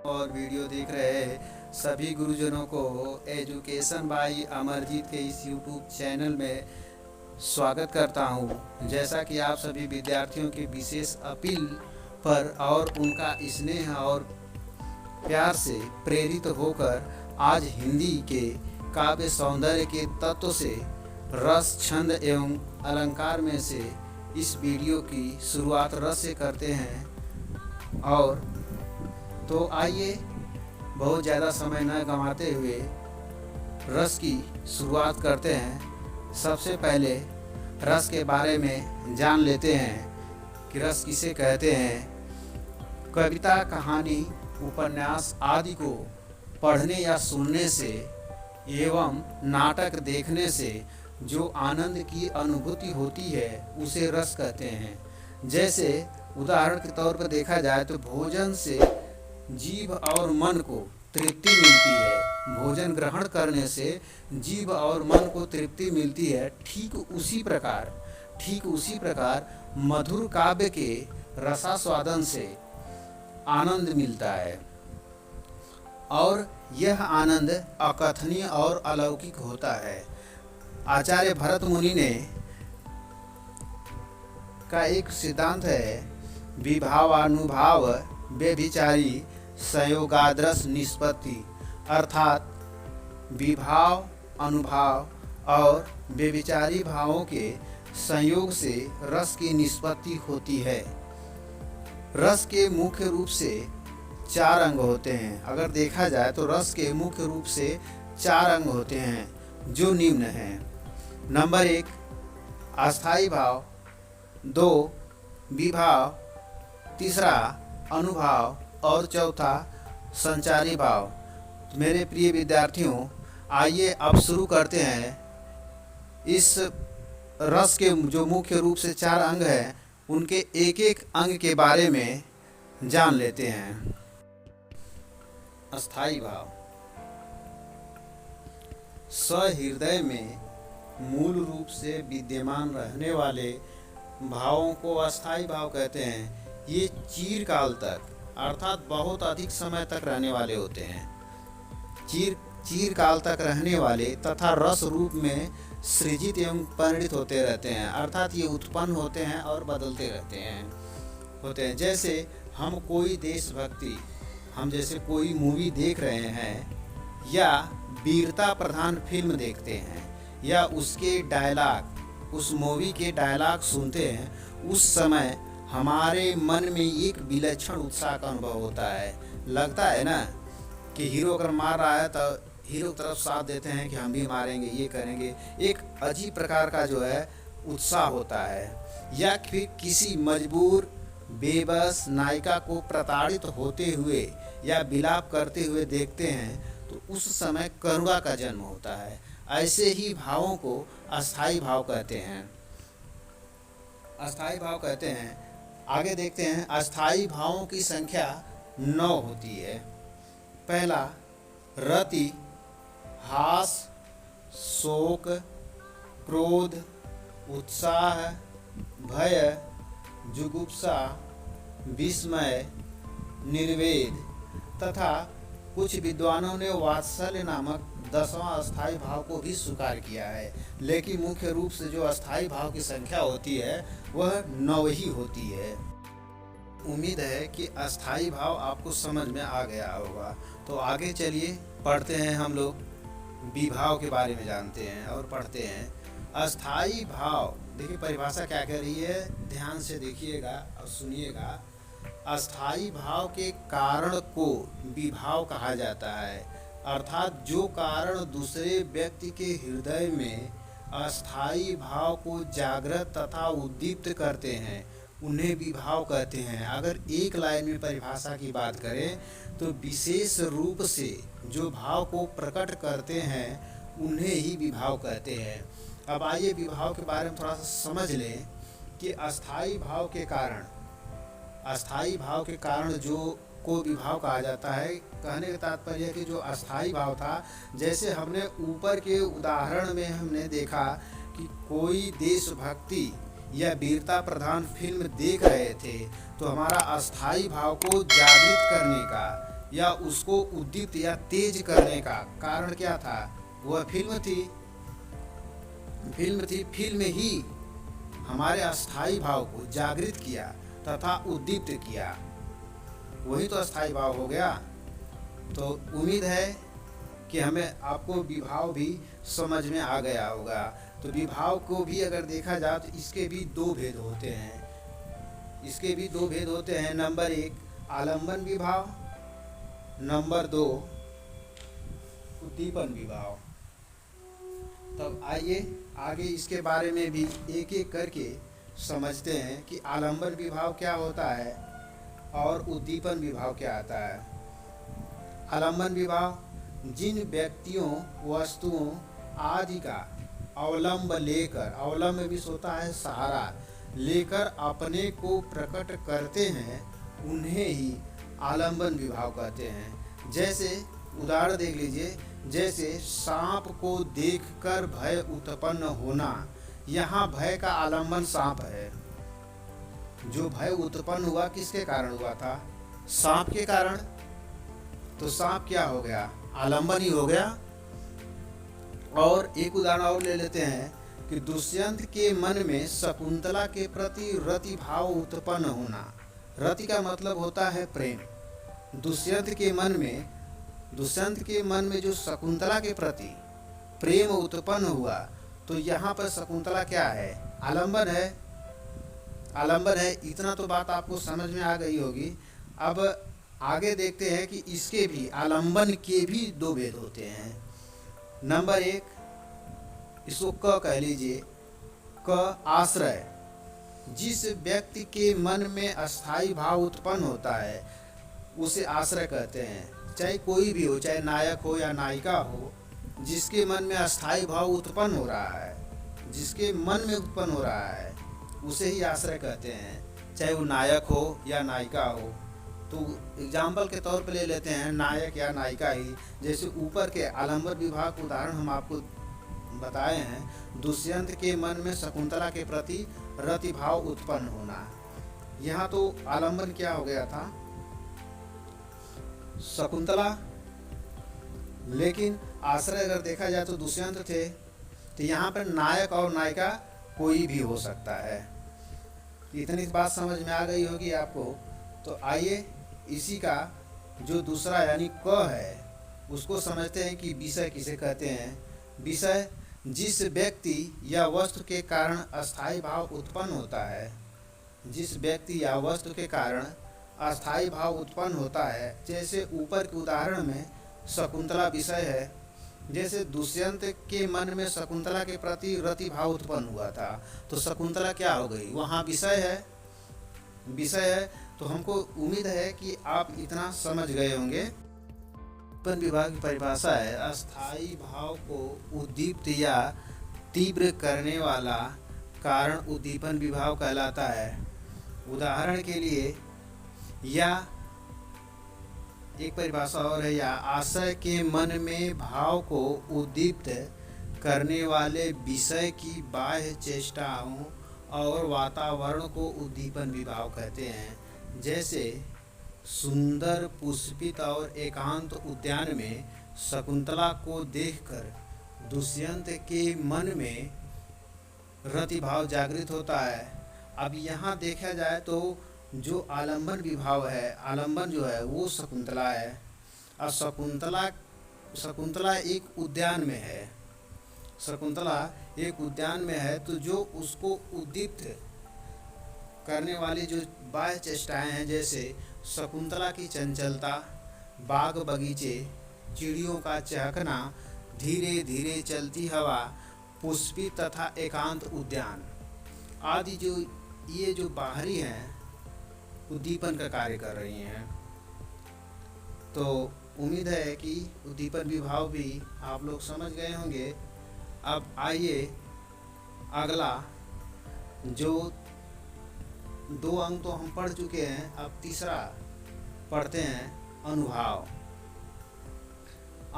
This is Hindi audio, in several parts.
और वीडियो देख रहे सभी गुरुजनों को एजुकेशन बाई अमरजीत के इस यूट्यूब चैनल में स्वागत करता हूं। जैसा कि आप सभी विद्यार्थियों की विशेष अपील पर और उनका स्नेह और प्यार से प्रेरित होकर आज हिंदी के काव्य सौंदर्य के तत्व से रस, छंद एवं अलंकार में से इस वीडियो की शुरुआत रस से करते हैं। और तो आइए बहुत ज़्यादा समय न गंवाते हुए रस की शुरुआत करते हैं। सबसे पहले रस के बारे में जान लेते हैं कि रस किसे कहते हैं। कविता, कहानी, उपन्यास आदि को पढ़ने या सुनने से एवं नाटक देखने से जो आनंद की अनुभूति होती है उसे रस कहते हैं। जैसे उदाहरण के तौर पर देखा जाए तो भोजन से जीभ और मन को तृप्ति मिलती है। भोजन ग्रहण करने से जीभ और मन को तृप्ति मिलती है। ठीक उसी प्रकार मधुर काव्य के रसास्वादन से आनंद मिलता है और यह आनंद अकथनीय और अलौकिक होता है। आचार्य भरत मुनि ने का एक सिद्धांत है, विभावानुभाव व्यभिचारी संयोगाद्रस निष्पत्ति, अर्थात विभाव, अनुभाव और व्यभिचारी भावों के संयोग से रस की निष्पत्ति होती है। रस के मुख्य रूप से 4 अंग होते हैं। अगर देखा जाए तो रस के मुख्य रूप से 4 अंग होते हैं जो निम्न हैं। नंबर 1 अस्थाई भाव, 2 विभाव, 3 अनुभाव और 4 संचारी भाव। मेरे प्रिय विद्यार्थियों, आइए अब शुरू करते हैं। इस रस के जो मुख्य रूप से 4 अंग हैं उनके एक एक अंग के बारे में जान लेते हैं। अस्थाई भाव सहृदय में मूल रूप से विद्यमान रहने वाले भावों को अस्थाई भाव कहते हैं। ये चिरकाल तक अर्थात बहुत अधिक समय तक रहने वाले होते हैं। चिरकाल तक रहने वाले तथा रस रूप में सृजित एवं परिणित होते रहते हैं, अर्थात ये उत्पन्न होते हैं और बदलते रहते हैं। जैसे हम कोई देशभक्ति, हम जैसे कोई मूवी देख रहे हैं या वीरता प्रधान फिल्म देखते हैं या उसके डायलॉग, उस मूवी के डायलॉग सुनते हैं, उस समय हमारे मन में एक विलक्षण उत्साह का अनुभव होता है। लगता है ना कि हीरो अगर मार रहा है तो हीरो की तरफ साथ देते हैं कि हम भी मारेंगे, ये करेंगे। एक अजीब प्रकार का जो है उत्साह होता है। या फिर किसी मजबूर बेबस नायिका को प्रताड़ित होते हुए या विलाप करते हुए देखते हैं तो उस समय करुणा का जन्म होता है। ऐसे ही भावों को अस्थाई भाव कहते हैं। अस्थाई भाव कहते हैं। आगे देखते हैं। अस्थाई भावों की संख्या 9 होती है। पहला रति, हास, शोक, क्रोध, उत्साह, भय, जुगुप्सा, विस्मय, निर्वेद तथा कुछ विद्वानों ने वात्सल्य नामक 10वां अस्थाई भाव को भी स्वीकार किया है। लेकिन मुख्य रूप से जो अस्थाई भाव की संख्या होती है वह 9 ही होती है। उम्मीद है कि अस्थाई भाव आपको समझ में आ गया होगा। तो आगे चलिए पढ़ते हैं। हम लोग विभाव के बारे में जानते हैं और पढ़ते हैं। अस्थाई भाव, देखिए परिभाषा क्या कह रही है, ध्यान से देखिएगा और सुनिएगा। अस्थाई भाव के कारण को विभाव कहा जाता है, अर्थात जो कारण दूसरे व्यक्ति के हृदय में अस्थाई भाव को जागृत तथा उद्दीप्त करते हैं उन्हें विभाव कहते हैं। अगर एक लाइन में परिभाषा की बात करें तो विशेष रूप से जो भाव को प्रकट करते हैं उन्हें ही विभाव कहते हैं। अब आइए विभाव के बारे में थोड़ा सा समझ लें कि अस्थाई भाव के कारण जो को विभाव कहा जाता है। कहने का तात्पर्य है कि जो अस्थाई भाव था, जैसे हमने ऊपर के उदाहरण में हमने देखा कि कोई देशभक्ति या वीरता प्रधान फिल्म देख रहे थे तो हमारा अस्थाई भाव को जागृत करने का या उसको उद्दीप्त या तेज करने का कारण क्या था? वह फिल्म थी। फिल्म ही हमारे अस्थाई भाव को जागृत किया तथा उद्दीप्त किया, वही तो अस्थाई भाव हो गया। तो उम्मीद है कि हमें आपको विभाव भी समझ में आ गया होगा। तो विभाव को भी अगर देखा जाए तो इसके भी दो भेद होते हैं। नंबर 1 आलंबन विभाव, नंबर 2 उद्दीपन विभाव। तब आइए आगे इसके बारे में भी एक एक करके समझते हैं कि आलंबन विभाव क्या होता है और उद्दीपन विभाव क्या आता है। आलंबन विभाव जिन व्यक्तियों, वस्तुओं आदि का अवलंब लेकर, अवलंब भी होता है सहारा लेकर अपने को प्रकट करते हैं, उन्हें ही आलंबन विभाव कहते हैं। जैसे उदाहरण देख लीजिए, जैसे सांप को देखकर भय उत्पन्न होना, यहाँ भय का आलंबन सांप है। जो भय उत्पन्न हुआ किसके कारण हुआ था? सांप के कारण। तो सांप क्या हो गया? आलंबन ही हो गया। और एक उदाहरण और ले लेते हैं कि दुष्यंत के मन में शकुंतला के प्रति रति भाव उत्पन्न होना। रति का मतलब होता है प्रेम। दुष्यंत के मन में जो शकुंतला के प्रति प्रेम उत्पन्न हुआ, तो यहाँ पर शकुंतला क्या है? आलंबन है। इतना तो बात आपको समझ में आ गई होगी। अब आगे देखते हैं कि इसके भी आलंबन के भी दो भेद होते हैं। नंबर 1 इसको क कह लीजिए, क आश्रय। जिस व्यक्ति के मन में अस्थाई भाव उत्पन्न होता है उसे आश्रय कहते हैं। चाहे कोई भी हो, चाहे नायक हो या नायिका हो, जिसके मन में अस्थाई भाव उत्पन्न हो रहा है, उसे ही आश्रय कहते हैं, चाहे वो नायक हो या नायिका हो। तो एग्जाम्पल के तौर पर ले लेते हैं नायक या नायिका ही। जैसे ऊपर के आलंबन विभाग का उदाहरण हम आपको बताए हैं, दुष्यंत के मन में शकुंतला के प्रति रति भाव उत्पन्न होना। यहाँ तो आलंबन क्या हो गया था? शकुंतला। लेकिन आश्रय अगर देखा जाए तो दुष्यंत थे। तो यहाँ पर नायक और नायिका कोई भी हो सकता है। इतनी बात समझ में आ गई होगी आपको। तो आइए इसी का जो दूसरा यानी क है उसको समझते हैं कि विषय किसे कहते हैं। विषय जिस व्यक्ति या वस्तु के कारण अस्थाई भाव उत्पन्न होता है, जैसे ऊपर के उदाहरण में शकुंतला विषय है। जैसे दुष्यंत के मन में शकुंतला के प्रति रति भाव उत्पन्न हुआ था, तो शकुंतला क्या हो गई? वहाँ विषय है। तो हमको उम्मीद है कि आप इतना समझ गए होंगे। उद्दीपन विभाग की परिभाषा है, अस्थाई भाव को उद्दीप्त या तीव्र करने वाला कारण उद्दीपन विभाव कहलाता है। उदाहरण के लिए, या एक परिभाषा और है, या आशय के मन में भाव को उद्दीप्त करने वाले विषय की बाह्य चेष्टाओं और वातावरण को उद्दीपन विभाव कहते हैं। जैसे सुंदर पुष्पित और एकांत उद्यान में शकुंतला को देखकर दुष्यंत के मन में रति भाव जागृत होता है। अब यहाँ देखा जाए तो जो आलंबन विभाव है, आलंबन जो है वो शकुंतला है। और शकुंतला एक उद्यान में है, तो जो उसको उद्दीप्त करने वाली जो बाह्य चेष्टाएं हैं, जैसे शकुंतला की चंचलता, बाग बगीचे, चिड़ियों का चहकना, धीरे धीरे चलती हवा, पुष्पित तथा एकांत उद्यान आदि, जो ये जो बाहरी हैं उद्दीपन का कार्य कर रही हैं। तो उम्मीद है कि उद्दीपन विभाव भी आप लोग समझ गए होंगे। अब आइए अगला, जो 2 अंक तो हम पढ़ चुके हैं, अब तीसरा पढ़ते हैं, अनुभाव।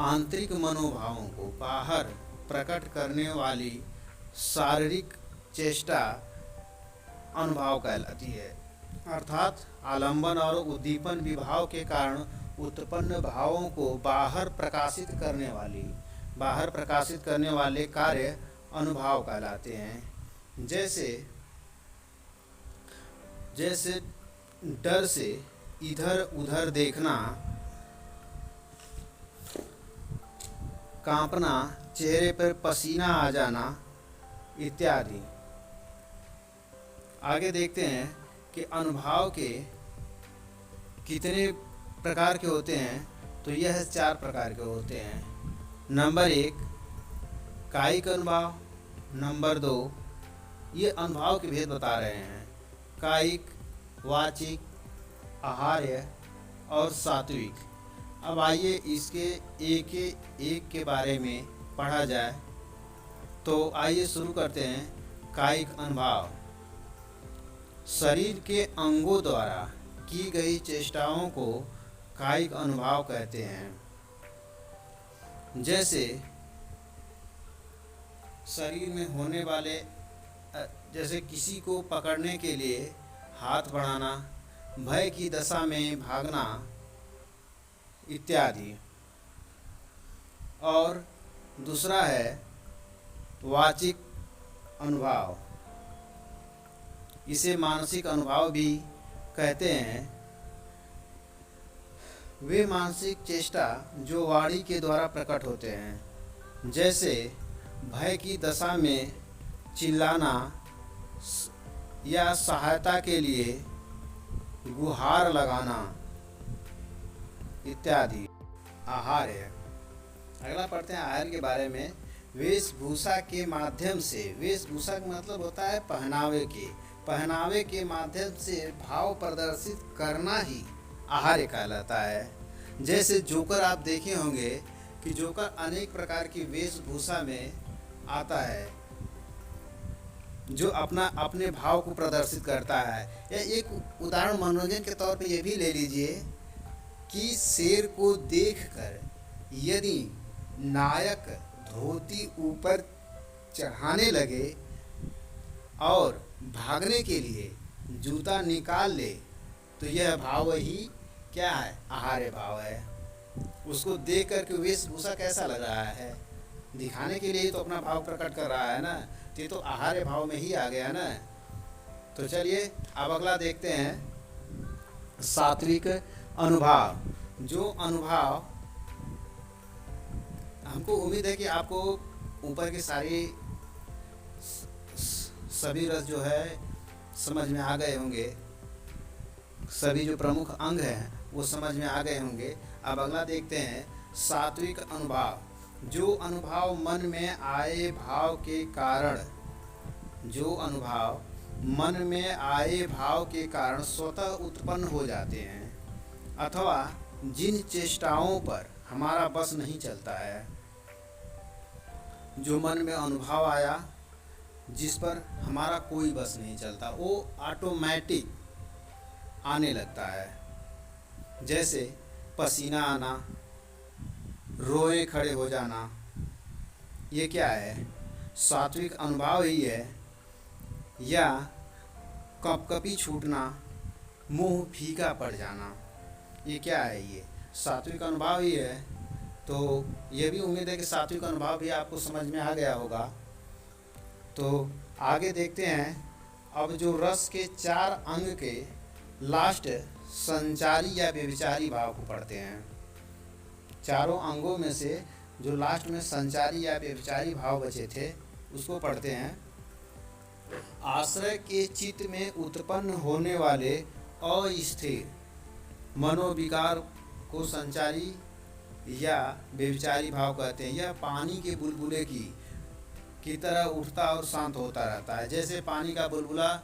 आंतरिक मनोभावों को बाहर प्रकट करने वाली शारीरिक चेष्टा अनुभाव कहलाती है। अर्थात आलंबन और उद्दीपन विभाव के कारण उत्पन्न भावों को बाहर प्रकाशित करने वाले कार्य अनुभाव कहलाते हैं। जैसे डर से इधर उधर देखना, कांपना, चेहरे पर पसीना आ जाना इत्यादि। आगे देखते हैं कि अनुभाव के कितने प्रकार के होते हैं। तो यह 4 प्रकार के होते हैं। नंबर 1 कायिक अनुभाव, नंबर 2 ये अनुभाव के भेद बता रहे हैं, कायिक, वाचिक, आहार्य और सात्विक। अब आइए इसके एक के बारे में पढ़ा जाए। तो आइए शुरू करते हैं। कायिक अनुभाव शरीर के अंगों द्वारा की गई चेष्टाओं को कायिक अनुभाव कहते हैं। जैसे शरीर में होने वाले, जैसे किसी को पकड़ने के लिए हाथ बढ़ाना, भय की दशा में भागना इत्यादि। और दूसरा है वाचिक अनुभाव, इसे मानसिक अनुभाव भी कहते हैं। वे मानसिक चेष्टा जो वाणी के द्वारा प्रकट होते हैं, जैसे भय की दशा में चिल्लाना या सहायता के लिए गुहार लगाना इत्यादि। आहार्य, अगला पढ़ते हैं आहार के बारे में। वेशभूषा के माध्यम से, वेशभूषा का मतलब होता है पहनावे के माध्यम से भाव प्रदर्शित करना ही आहार्य कहलाता है। जैसे जोकर आप देखे होंगे कि जोकर अनेक प्रकार की वेशभूषा में आता है, जो अपने भाव को प्रदर्शित करता है। या एक उदाहरण मनोरंजन के तौर पे ये भी ले लीजिए कि शेर को देखकर यदि नायक धोती ऊपर चढ़ाने लगे और भागने के लिए जूता निकाल ले, तो यह भाव ही क्या है? आहार्य भाव है। उसको देख कर के वेशभूषा कैसा लग रहा है, दिखाने के लिए तो अपना भाव प्रकट कर रहा है ना, तो ये तो आहार्य भाव में ही आ गया ना। तो चलिए अब अगला देखते हैं सात्विक अनुभाव। जो अनुभव, हमको उम्मीद है कि आपको ऊपर के सभी रस जो है समझ में आ गए होंगे, सभी जो प्रमुख अंग हैं वो समझ में आ गए होंगे। अब अगला देखते हैं सात्विक अनुभाव। जो अनुभाव मन में आए भाव के कारण, जो अनुभाव मन में आए भाव के कारण स्वतः उत्पन्न हो जाते हैं, अथवा जिन चेष्टाओं पर हमारा बस नहीं चलता है। जो मन में अनुभव आया जिस पर हमारा कोई बस नहीं चलता, वो ऑटोमेटिक आने लगता है। जैसे पसीना आना, रोए खड़े हो जाना, ये क्या है? सात्विक अनुभाव ही है। या कपकपी छूटना, मुंह फीका पड़ जाना, ये क्या है? ये सात्विक अनुभाव ही है। तो ये भी उम्मीद है कि सात्विक अनुभाव भी आपको समझ में आ गया होगा। तो आगे देखते हैं अब जो रस के 4 अंग के लास्ट संचारी या व्यभिचारी भाव को पढ़ते हैं। चारों अंगों में से जो लास्ट में संचारी या व्यभिचारी भाव बचे थे उसको पढ़ते हैं। आश्रय के चित्त में उत्पन्न होने वाले अस्थिर मनोविकार को संचारी या व्यभिचारी भाव कहते हैं। यह पानी के बुलबुले की तरह उठता और शांत होता रहता है। जैसे पानी का बुलबुला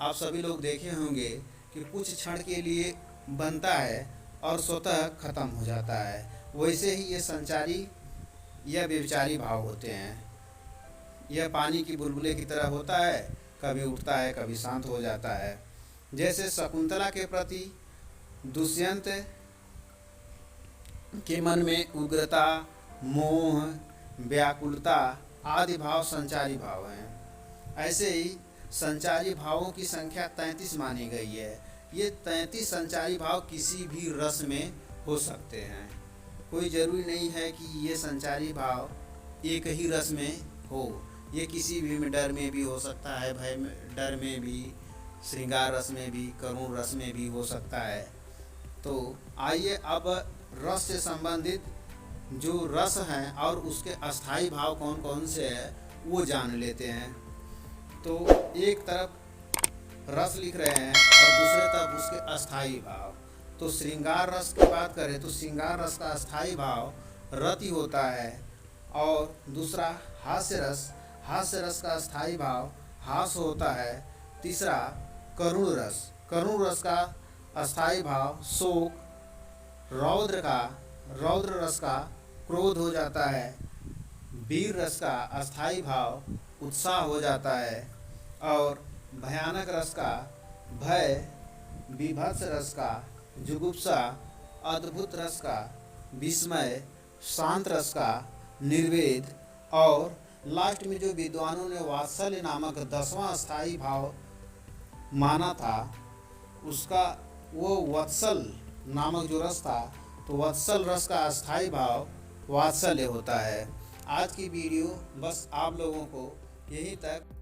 आप सभी लोग देखे होंगे कि कुछ क्षण के लिए बनता है और स्वतः खत्म हो जाता है, वैसे ही ये संचारी या व्यभिचारी भाव होते हैं। यह पानी की बुलबुले की तरह होता है, कभी उठता है कभी शांत हो जाता है। जैसे शकुंतला के प्रति दुष्यंत के मन में उग्रता, मोह, व्याकुलता आदि भाव संचारी भाव हैं। ऐसे ही संचारी भावों की संख्या 33 मानी गई है। ये 33 संचारी भाव किसी भी रस में हो सकते हैं। कोई ज़रूरी नहीं है कि ये संचारी भाव एक ही रस में हो, ये किसी भी डर में भी हो सकता है, भय में, डर में भी, श्रृंगार रस में भी, करुण रस में भी हो सकता है। तो आइए अब रस से संबंधित जो रस हैं और उसके अस्थाई भाव कौन कौन से हैं वो जान लेते हैं। तो एक तरफ रस लिख रहे हैं और दूसरे तरफ उसके अस्थाई भाव। तो श्रृंगार रस की बात करें तो श्रृंगार रस का अस्थाई भाव रति होता है, और दूसरा हास्य रस का अस्थाई भाव हास होता है। तीसरा करुण रस का अस्थाई भाव शोक। रौद्र रस का क्रोध हो जाता है। वीर रस का अस्थाई भाव उत्साह हो जाता है, और भयानक रस का भय। बीभत्स रस का जुगुप्सा। अद्भुत रस का विस्मय। शांत रस का निर्वेद। और लास्ट में जो विद्वानों ने वात्सल्य नामक 10वां अस्थाई भाव माना था, उसका वो वत्सल नामक जो रस था, तो वत्सल रस का अस्थाई भाव वात्सल्य होता है। आज की वीडियो बस आप लोगों को यहीं तक